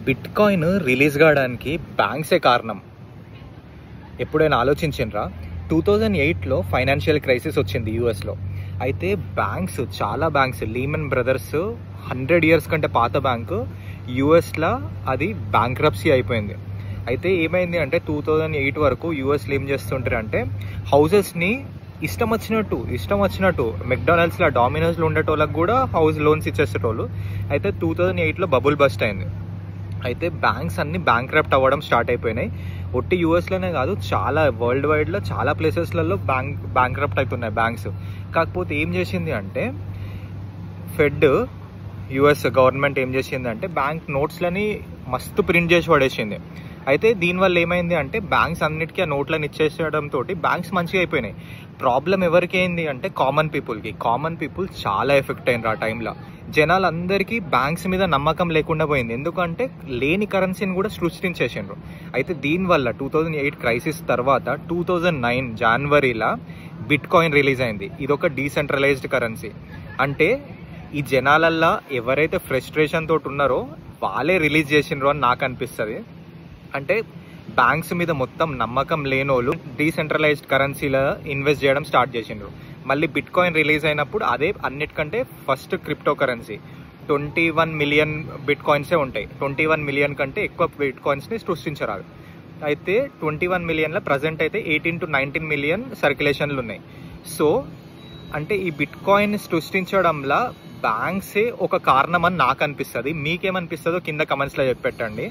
Bit coin release కావడానికి బ్యాంక్సే కారణం. ఎప్పుడైనా ఆలోచించిండ్రా? 2008లో ఫైనాన్షియల్ క్రైసిస్ వచ్చింది యూఎస్లో. అయితే చాలా బ్యాంక్స్ లీమన్ బ్రదర్స్ 100 years కంటే పాత బ్యాంకు యూఎస్లో అది బ్యాంక్రప్సీ అయిపోయింది. అయితే ఏమైంది అంటే 2008 వరకు యూఎస్లో ఏం చేస్తుంటారు అంటే హౌసెస్ని ఇష్టం వచ్చినట్టు మెక్డానల్డ్స్లో, డామినోస్లో ఉండేటోళ్ళకి కూడా హౌస్ లోన్స్ ఇచ్చేసేటోళ్ళు. అయితే 2008లో బబుల్ బస్ట్ అయింది. అయితే బ్యాంక్స్ అన్ని బ్యాంక్రప్ట్ అవ్వడం స్టార్ట్ అయిపోయినాయి. ఒట్టి యూఎస్లోనే కాదు, చాలా వరల్డ్ వైడ్లో చాలా ప్లేసెస్లలో బ్యాంక్రప్ట్ అవుతున్నాయి బ్యాంక్స్. కాకపోతే ఏం చేసింది అంటే ఫెడ్, యూఎస్ గవర్నమెంట్ ఏం చేసింది అంటే బ్యాంక్ నోట్స్లని మస్తు ప్రింట్ చేసి పడేసింది. అయితే దీనివల్ల ఏమైంది అంటే బ్యాంక్స్ అన్నిటికీ ఆ నోట్లను ఇచ్చేసడంతో బ్యాంక్స్ మంచిగా అయిపోయినాయి. ప్రాబ్లం ఎవరికి అయింది అంటే కామన్ పీపుల్ చాలా ఎఫెక్ట్ అయినారు. ఆ టైంలో జనాలందరికీ బ్యాంక్స్ మీద నమ్మకం లేకుండా పోయింది. ఎందుకంటే లేని కరెన్సీని కూడా సృష్టించేసిండ్రు. అయితే దీనివల్ల 2008 క్రైసిస్ తర్వాత 2009 జనవరిలో బిట్ కాయిన్ రిలీజ్ అయింది. ఇది ఒక డీసెంట్రలైజ్డ్ కరెన్సీ. అంటే ఈ జనాలల్లో ఎవరైతే ఫ్రస్ట్రేషన్ తోటి ఉన్నారో వాళ్ళే రిలీజ్ చేసిండ్రు అని నాకు అనిపిస్తుంది. అంటే బ్యాంక్స్ మీద మొత్తం నమ్మకం లేనోళ్ళు డీసెంట్రలైజ్డ్ కరెన్సీలో ఇన్వెస్ట్ చేయడం స్టార్ట్ చేసిండ్రు. మళ్ళీ బిట్ కాయిన్ రిలీజ్ అయినప్పుడు అదే అన్నిటికంటే ఫస్ట్ క్రిప్టో కరెన్సీ. 21 మిలియన్ బిట్ కాయిన్సే ఉంటాయి. 21 మిలియన్ కంటే ఎక్కువ బిట్ కాయిన్స్ని సృష్టించరాదు. అయితే 21 మిలియన్లో ప్రజెంట్ అయితే 18 to 19 మిలియన్ సర్క్యులేషన్లు ఉన్నాయి. సో అంటే ఈ బిట్ కాయిన్ సృష్టించడంలో బ్యాంక్సే ఒక కారణం అని నాకు అనిపిస్తుంది. మీకేమనిపిస్తుందో కింద కమెంట్స్లో చెప్పి పెట్టండి.